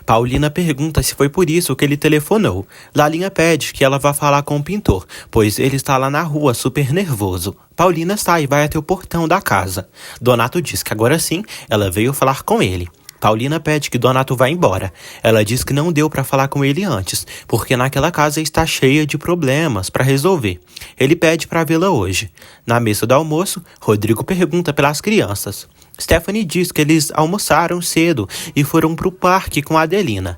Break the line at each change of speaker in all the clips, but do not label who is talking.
Paulina pergunta se foi por isso que ele telefonou. Lalinha pede que ela vá falar com o pintor, pois ele está lá na rua super nervoso. Paulina sai e vai até o portão da casa. Donato diz que agora sim ela veio falar com ele. Paulina pede que Donato vá embora. Ela diz que não deu para falar com ele antes, porque naquela casa está cheia de problemas para resolver. Ele pede para vê-la hoje. Na mesa do almoço, Rodrigo pergunta pelas crianças. Stephanie diz que eles almoçaram cedo e foram para o parque com a Adelina.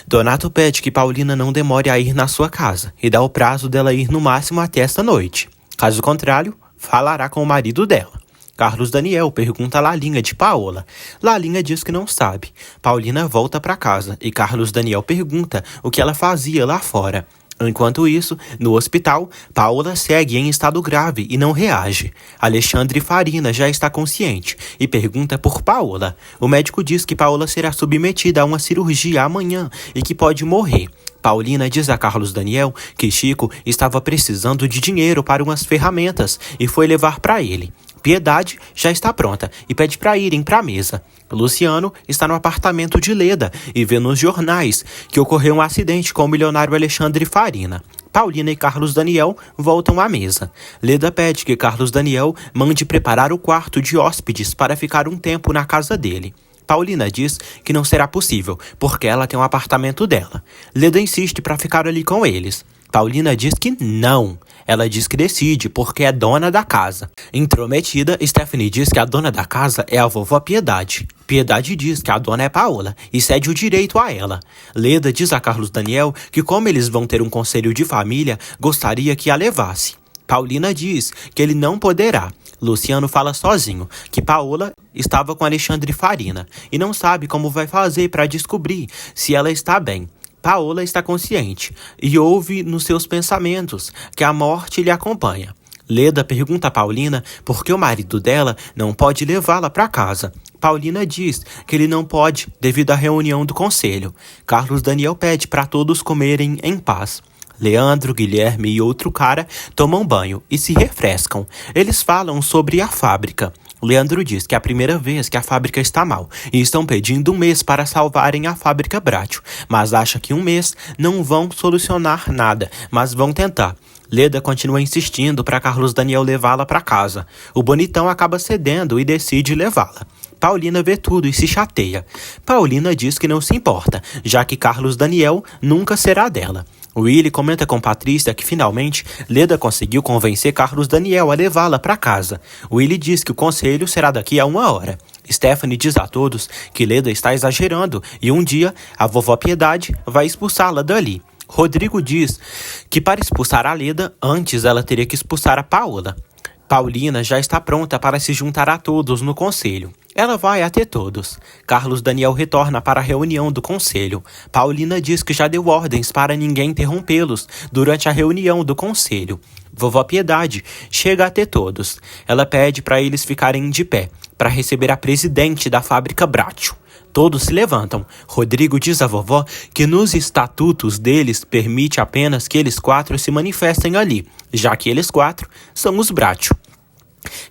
Donato pede que Paulina não demore a ir na sua casa e dá o prazo dela ir no máximo até esta noite. Caso contrário, falará com o marido dela. Carlos Daniel pergunta a Lalinha de Paola. Lalinha diz que não sabe. Paulina volta para casa e Carlos Daniel pergunta o que ela fazia lá fora. Enquanto isso, no hospital, Paola segue em estado grave e não reage. Alexandre Farina já está consciente e pergunta por Paola. O médico diz que Paola será submetida a uma cirurgia amanhã e que pode morrer. Paulina diz a Carlos Daniel que Chico estava precisando de dinheiro para umas ferramentas e foi levar para ele. Piedade já está pronta e pede para irem para a mesa. Luciano está no apartamento de Leda e vê nos jornais que ocorreu um acidente com o milionário Alexandre Farina. Paulina e Carlos Daniel voltam à mesa. Leda pede que Carlos Daniel mande preparar o quarto de hóspedes para ficar um tempo na casa dele. Paulina diz que não será possível, porque ela tem um apartamento dela. Leda insiste para ficar ali com eles. Paulina diz que não. Ela diz que decide, porque é dona da casa. Intrometida, Stephanie diz que a dona da casa é a vovó Piedade. Piedade diz que a dona é Paola e cede o direito a ela. Leda diz a Carlos Daniel que, como eles vão ter um conselho de família, gostaria que a levasse. Paulina diz que ele não poderá. Luciano fala sozinho que Paola estava com Alexandre Farina e não sabe como vai fazer para descobrir se ela está bem. Paola está consciente e ouve nos seus pensamentos que a morte lhe acompanha. Leda pergunta a Paulina por que o marido dela não pode levá-la para casa. Paulina diz que ele não pode devido à reunião do conselho. Carlos Daniel pede para todos comerem em paz. Leandro, Guilherme e outro cara tomam banho e se refrescam. Eles falam sobre a fábrica. Leandro diz que é a primeira vez que a fábrica está mal e estão pedindo um mês para salvarem a fábrica Bratio, mas acha que um mês não vão solucionar nada, mas vão tentar. Leda continua insistindo para Carlos Daniel levá-la para casa. O bonitão acaba cedendo e decide levá-la. Paulina vê tudo e se chateia. Paulina diz que não se importa, já que Carlos Daniel nunca será dela. Willy comenta com Patrícia que finalmente Leda conseguiu convencer Carlos Daniel a levá-la para casa. Willy diz que o conselho será daqui a 1 hora. Stephanie diz a todos que Leda está exagerando e um dia a vovó Piedade vai expulsá-la dali. Rodrigo diz que para expulsar a Leda, antes ela teria que expulsar a Paola. Paulina já está pronta para se juntar a todos no conselho. Ela vai até todos. Carlos Daniel retorna para a reunião do conselho. Paulina diz que já deu ordens para ninguém interrompê-los durante a reunião do conselho. Vovó Piedade chega até todos. Ela pede para eles ficarem de pé, para receber a presidente da fábrica Bratio. Todos se levantam. Rodrigo diz à vovó que nos estatutos deles permite apenas que eles 4 se manifestem ali, já que eles 4 são os Bratio.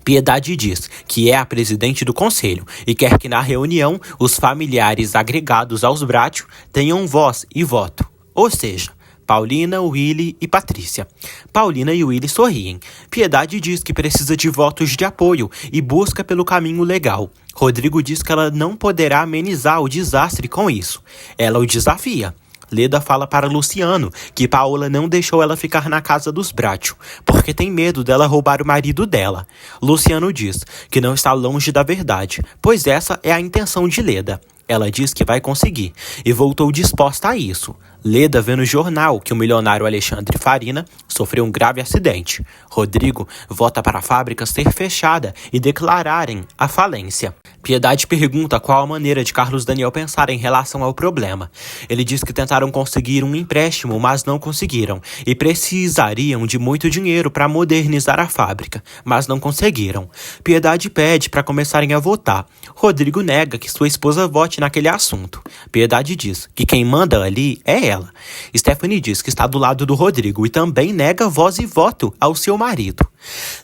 Piedade diz que é a presidente do conselho e quer que na reunião os familiares agregados aos Bratio tenham voz e voto, ou seja, Paulina, Willy e Patrícia. Paulina e Willy sorriem. Piedade diz que precisa de votos de apoio e busca pelo caminho legal. Rodrigo diz que ela não poderá amenizar o desastre com isso. Ela o desafia. Leda fala para Luciano que Paola não deixou ela ficar na casa dos Bratio, porque tem medo dela roubar o marido dela. Luciano diz que não está longe da verdade, pois essa é a intenção de Leda. Ela diz que vai conseguir e voltou disposta a isso. Leda vê no jornal que o milionário Alexandre Farina sofreu um grave acidente. Rodrigo vota para a fábrica ser fechada e declararem a falência. Piedade pergunta qual a maneira de Carlos Daniel pensar em relação ao problema. Ele diz que tentaram conseguir um empréstimo, mas não conseguiram, e precisariam de muito dinheiro para modernizar a fábrica, mas não conseguiram. Piedade pede para começarem a votar. Rodrigo nega que sua esposa vote naquele assunto. Piedade diz que quem manda ali é ela. Stephanie diz que está do lado do Rodrigo e também nega voz e voto ao seu marido.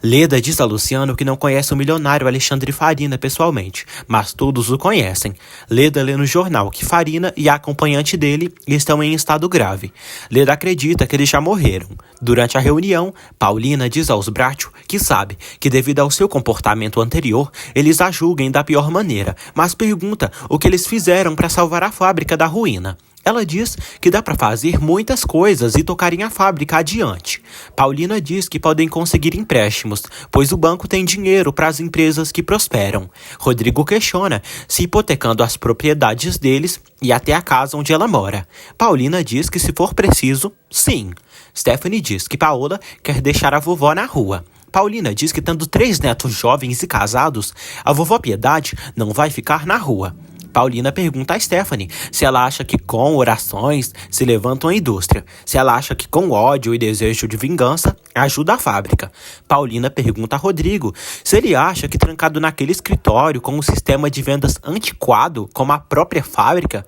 Leda diz a Luciano que não conhece o milionário Alexandre Farina pessoalmente, mas todos o conhecem. Leda lê no jornal que Farina e a acompanhante dele estão em estado grave. Leda acredita que eles já morreram. Durante a reunião, Paulina diz aos Bracho que sabe que devido ao seu comportamento anterior, eles a julguem da pior maneira, mas pergunta o que eles fizeram para salvar a fábrica da ruína. Ela diz que dá para fazer muitas coisas e tocarem a fábrica adiante. Paulina diz que podem conseguir empréstimos, pois o banco tem dinheiro para as empresas que prosperam. Rodrigo questiona se hipotecando as propriedades deles e até a casa onde ela mora. Paulina diz que se for preciso, sim. Stephanie diz que Paola quer deixar a vovó na rua. Paulina diz que tendo 3 netos jovens e casados, a vovó Piedade não vai ficar na rua. Paulina pergunta a Stephanie se ela acha que com orações se levanta uma indústria, se ela acha que com ódio e desejo de vingança ajuda a fábrica. Paulina pergunta a Rodrigo se ele acha que trancado naquele escritório com um sistema de vendas antiquado como a própria fábrica,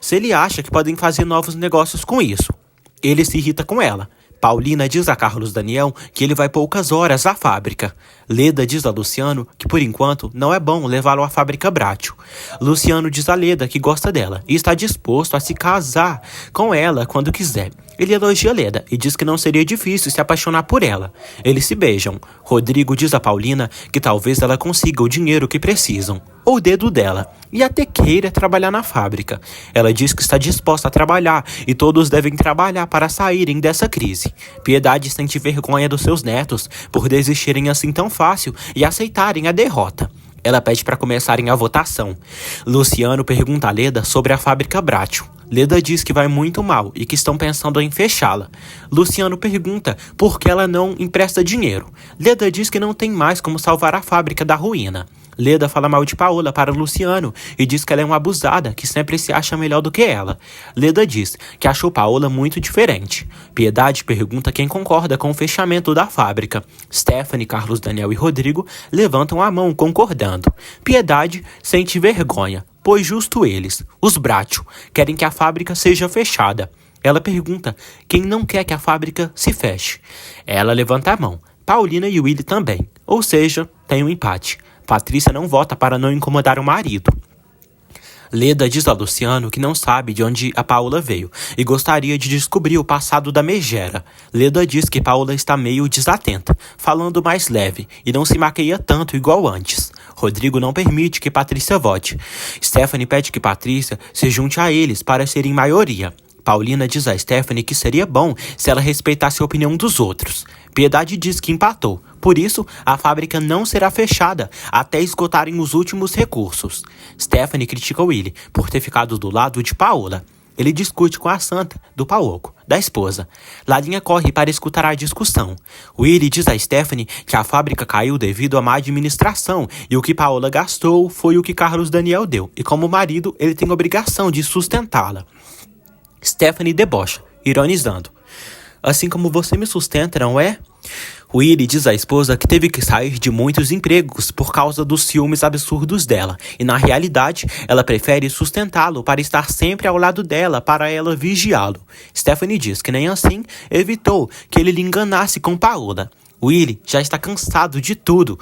se ele acha que podem fazer novos negócios com isso. Ele se irrita com ela. Paulina diz a Carlos Daniel que ele vai poucas horas à fábrica. Leda diz a Luciano que, por enquanto, não é bom levá-lo à fábrica Bracho. Luciano diz a Leda que gosta dela e está disposto a se casar com ela quando quiser. Ele elogia Leda e diz que não seria difícil se apaixonar por ela. Eles se beijam. Rodrigo diz a Paulina que talvez ela consiga o dinheiro que precisam, ou o dedo dela, e até queira trabalhar na fábrica. Ela diz que está disposta a trabalhar e todos devem trabalhar para saírem dessa crise. Piedade sente vergonha dos seus netos por desistirem assim tão fácil e aceitarem a derrota. Ela pede para começarem a votação. Luciano pergunta a Leda sobre a fábrica Bracho. Leda diz que vai muito mal e que estão pensando em fechá-la. Luciano pergunta por que ela não empresta dinheiro. Leda diz que não tem mais como salvar a fábrica da ruína. Leda fala mal de Paola para Luciano e diz que ela é uma abusada que sempre se acha melhor do que ela. Leda diz que achou Paola muito diferente. Piedade pergunta quem concorda com o fechamento da fábrica. Stephanie, Carlos Daniel e Rodrigo levantam a mão concordando. Piedade sente vergonha, pois justo eles, os Bracho, querem que a fábrica seja fechada. Ela pergunta quem não quer que a fábrica se feche. Ela levanta a mão. Paulina e Willy também, ou seja, tem um empate. Patrícia não vota para não incomodar o marido. Leda diz a Luciano que não sabe de onde a Paola veio e gostaria de descobrir o passado da megera. Leda diz que Paola está meio desatenta, falando mais leve e não se maqueia tanto igual antes. Rodrigo não permite que Patrícia vote. Stephanie pede que Patrícia se junte a eles para serem maioria. Paulina diz a Stephanie que seria bom se ela respeitasse a opinião dos outros. Piedade diz que empatou, por isso a fábrica não será fechada até esgotarem os últimos recursos. Stephanie critica Willy por ter ficado do lado de Paola. Ele discute com a santa do Paoco, da esposa. Lalinha corre para escutar a discussão. Willy diz a Stephanie que a fábrica caiu devido à má administração e o que Paola gastou foi o que Carlos Daniel deu, e como marido ele tem obrigação de sustentá-la. Stephanie debocha, ironizando. Assim como você me sustenta, não é? Willy diz à esposa que teve que sair de muitos empregos por causa dos ciúmes absurdos dela, e na realidade ela prefere sustentá-lo para estar sempre ao lado dela para ela vigiá-lo. Stephanie diz que nem assim evitou que ele lhe enganasse com Paola. Willy já está cansado de tudo.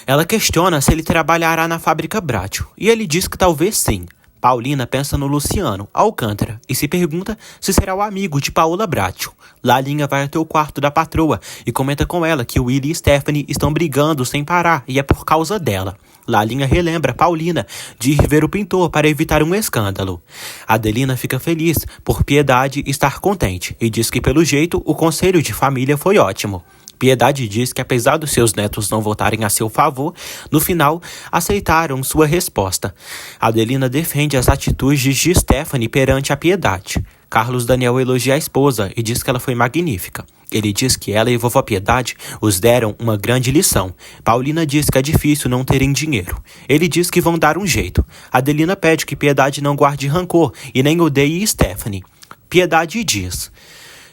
Ela questiona se ele trabalhará na fábrica Bracho, e ele diz que talvez sim. Paulina pensa no Luciano Alcântara e se pergunta se será o amigo de Paola Bracho. Lalinha vai até o quarto da patroa e comenta com ela que Willy e Stephanie estão brigando sem parar e é por causa dela. Lalinha relembra Paulina de ir ver o pintor para evitar um escândalo. Adelina fica feliz por Piedade estar contente e diz que pelo jeito o conselho de família foi ótimo. Piedade diz que apesar dos seus netos não votarem a seu favor, no final aceitaram sua resposta. Adelina defende as atitudes de Stephanie perante a Piedade. Carlos Daniel elogia a esposa e diz que ela foi magnífica. Ele diz que ela e vovó Piedade os deram uma grande lição. Paulina diz que é difícil não terem dinheiro. Ele diz que vão dar um jeito. Adelina pede que Piedade não guarde rancor e nem odeie Stephanie. Piedade diz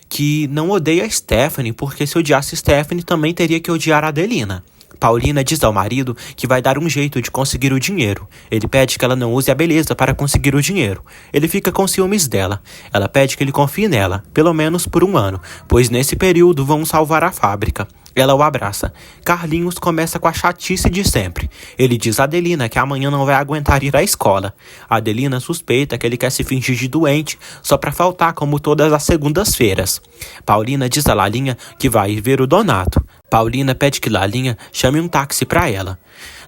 que não odeia Stephanie, porque se odiasse Stephanie também teria que odiar a Adelina. Paulina diz ao marido que vai dar um jeito de conseguir o dinheiro. Ele pede que ela não use a beleza para conseguir o dinheiro. Ele fica com ciúmes dela. Ela pede que ele confie nela, pelo menos por um ano, pois nesse período vão salvar a fábrica. Ela o abraça. Carlinhos começa com a chatice de sempre. Ele diz a Adelina que amanhã não vai aguentar ir à escola. Adelina suspeita que ele quer se fingir de doente, só pra faltar como todas as segundas-feiras. Paulina diz a Lalinha que vai ir ver o Donato. Paulina pede que Lalinha chame um táxi pra ela.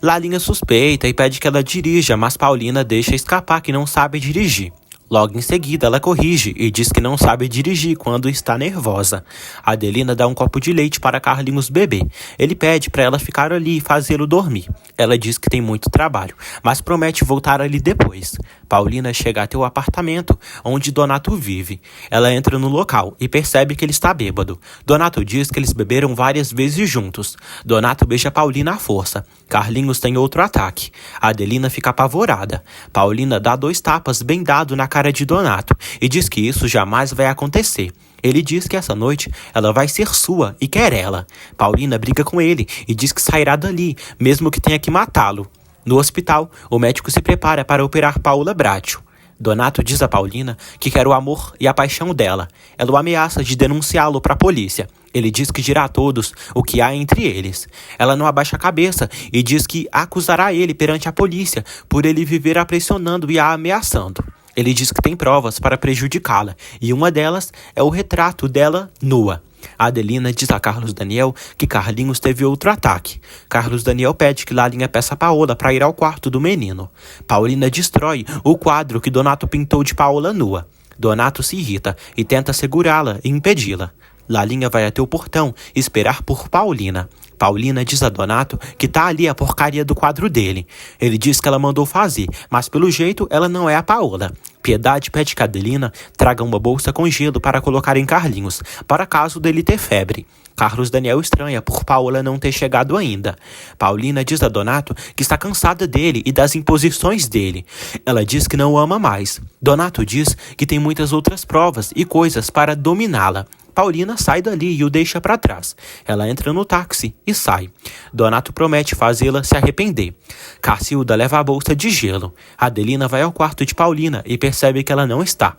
Lalinha suspeita e pede que ela dirija, mas Paulina deixa escapar que não sabe dirigir. Logo em seguida, ela corrige e diz que não sabe dirigir quando está nervosa. Adelina dá um copo de leite para Carlinhos beber. Ele pede para ela ficar ali e fazê-lo dormir. Ela diz que tem muito trabalho, mas promete voltar ali depois. Paulina chega até o apartamento onde Donato vive. Ela entra no local e percebe que ele está bêbado. Donato diz que eles beberam várias vezes juntos. Donato beija Paulina à força. Carlinhos tem outro ataque. Adelina fica apavorada. Paulina dá 2 tapas bem dado na cara de Donato e diz que isso jamais vai acontecer. Ele diz que essa noite ela vai ser sua e quer ela. Paulina briga com ele e diz que sairá dali, mesmo que tenha que matá-lo. No hospital, o médico se prepara para operar Paula Bracho. Donato diz a Paulina que quer o amor e a paixão dela. Ela o ameaça de denunciá-lo para a polícia. Ele diz que dirá a todos o que há entre eles. Ela não abaixa a cabeça e diz que acusará ele perante a polícia por ele viver a pressionando e a ameaçando. Ele diz que tem provas para prejudicá-la, e uma delas é o retrato dela nua. Adelina diz a Carlos Daniel que Carlinhos teve outro ataque. Carlos Daniel pede que Lalinha peça a Paola para ir ao quarto do menino. Paulina destrói o quadro que Donato pintou de Paola nua. Donato se irrita e tenta segurá-la e impedi-la. Lalinha vai até o portão esperar por Paulina. Paulina diz a Donato que tá ali a porcaria do quadro dele. Ele diz que ela mandou fazer, mas pelo jeito ela não é a Paola. Piedade pede que Adelina traga uma bolsa com gelo para colocar em Carlinhos, para caso dele ter febre. Carlos Daniel estranha por Paola não ter chegado ainda. Paulina diz a Donato que está cansada dele e das imposições dele. Ela diz que não o ama mais. Donato diz que tem muitas outras provas e coisas para dominá-la. Paulina sai dali e o deixa para trás. Ela entra no táxi e sai. Donato promete fazê-la se arrepender. Cacilda leva a bolsa de gelo. Adelina vai ao quarto de Paulina e percebe que ela não está.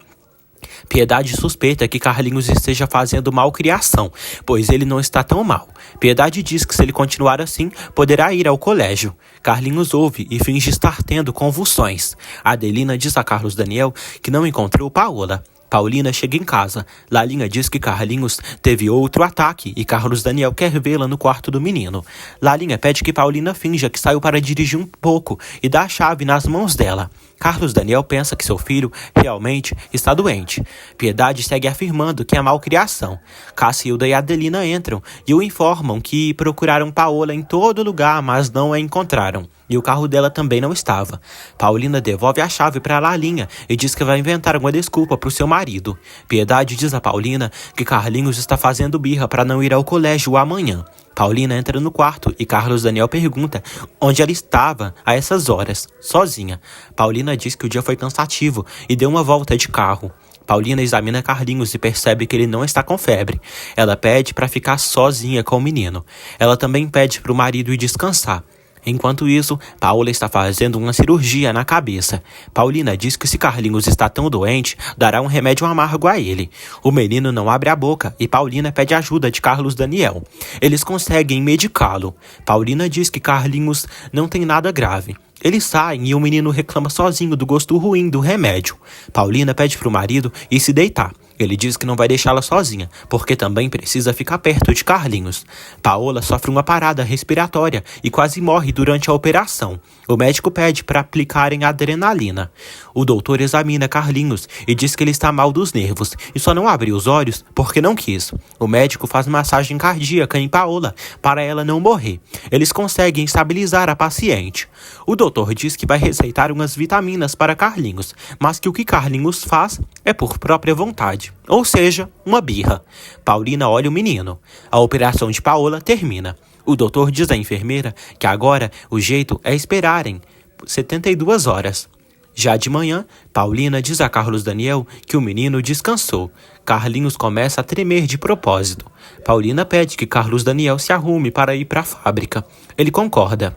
Piedade suspeita que Carlinhos esteja fazendo malcriação, pois ele não está tão mal. Piedade diz que se ele continuar assim, poderá ir ao colégio. Carlinhos ouve e finge estar tendo convulsões. Adelina diz a Carlos Daniel que não encontrou Paola. Paulina chega em casa. Lalinha diz que Carlinhos teve outro ataque e Carlos Daniel quer vê-la no quarto do menino. Lalinha pede que Paulina finja que saiu para dirigir um pouco e dá a chave nas mãos dela. Carlos Daniel pensa que seu filho realmente está doente. Piedade segue afirmando que é malcriação. Cacilda e Adelina entram e o informam que procuraram Paola em todo lugar, mas não a encontraram. E o carro dela também não estava. Paulina devolve a chave para Lalinha e diz que vai inventar uma desculpa para o seu marido. Piedade diz a Paulina que Carlinhos está fazendo birra para não ir ao colégio amanhã. Paulina entra no quarto e Carlos Daniel pergunta onde ela estava a essas horas, sozinha. Paulina diz que o dia foi cansativo e deu uma volta de carro. Paulina examina Carlinhos e percebe que ele não está com febre. Ela pede para ficar sozinha com o menino. Ela também pede para o marido ir descansar. Enquanto isso, Paola está fazendo uma cirurgia na cabeça. Paulina diz que se Carlinhos está tão doente, dará um remédio amargo a ele. O menino não abre a boca e Paulina pede ajuda de Carlos Daniel. Eles conseguem medicá-lo. Paulina diz que Carlinhos não tem nada grave. Eles saem e o menino reclama sozinho do gosto ruim do remédio. Paulina pede para o marido ir se deitar. Ele diz que não vai deixá-la sozinha, porque também precisa ficar perto de Carlinhos. Paola sofre uma parada respiratória e quase morre durante a operação. O médico pede para aplicarem adrenalina. O doutor examina Carlinhos e diz que ele está mal dos nervos e só não abriu os olhos porque não quis. O médico faz massagem cardíaca em Paola para ela não morrer. Eles conseguem estabilizar a paciente. O doutor diz que vai receitar umas vitaminas para Carlinhos, mas que o que Carlinhos faz é por própria vontade. Ou seja, uma birra. Paulina olha o menino. A operação de Paola termina. O doutor diz à enfermeira que agora o jeito é esperarem 72 horas. Já de manhã, Paulina diz a Carlos Daniel que o menino descansou. Carlinhos começa a tremer de propósito. Paulina pede que Carlos Daniel se arrume para ir para a fábrica. Ele concorda.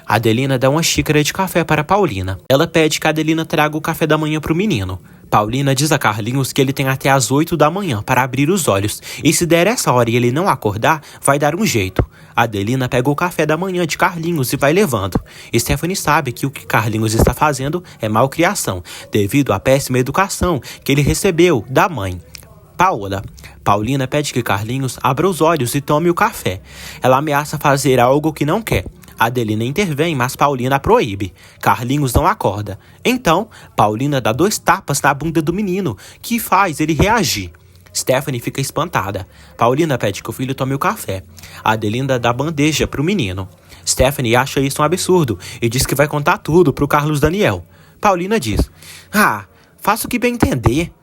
Adelina dá uma xícara de café para Paulina. Ela pede que Adelina traga o café da manhã para o menino. Paulina diz a Carlinhos que ele tem até as 8 da manhã para abrir os olhos, e se der essa hora e ele não acordar, vai dar um jeito. Adelina pega o café da manhã de Carlinhos e vai levando. Stephanie sabe que o que Carlinhos está fazendo é malcriação, devido à péssima educação que ele recebeu da mãe, Paulina pede que Carlinhos abra os olhos e tome o café. Ela ameaça fazer algo que não quer. Adelina intervém, mas Paulina proíbe. Carlinhos não acorda. Então, Paulina dá 2 tapas na bunda do menino, que faz ele reagir. Stephanie fica espantada. Paulina pede que o filho tome o café. Adelina dá bandeja pro menino. Stephanie acha isso um absurdo e diz que vai contar tudo pro Carlos Daniel. Paulina diz: faça o que bem entender.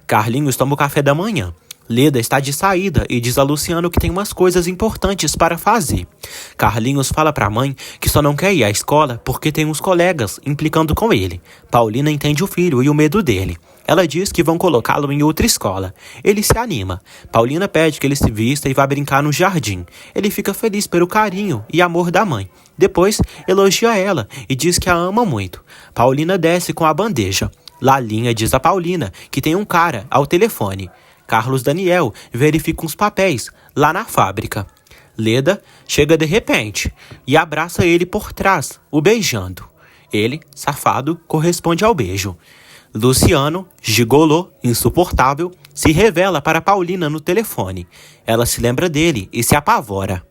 Carlinhos toma o café da manhã. Leda está de saída e diz a Luciano que tem umas coisas importantes para fazer. Carlinhos fala para a mãe que só não quer ir à escola porque tem uns colegas implicando com ele. Paulina entende o filho e o medo dele. Ela diz que vão colocá-lo em outra escola. Ele se anima. Paulina pede que ele se vista e vá brincar no jardim. Ele fica feliz pelo carinho e amor da mãe. Depois, elogia ela e diz que a ama muito. Paulina desce com a bandeja. Lalinha diz a Paulina que tem um cara ao telefone. Carlos Daniel verifica uns papéis lá na fábrica. Leda chega de repente e abraça ele por trás, o beijando. Ele, safado, corresponde ao beijo. Luciano, gigolô, insuportável, se revela para Paulina no telefone. Ela se lembra dele e se apavora.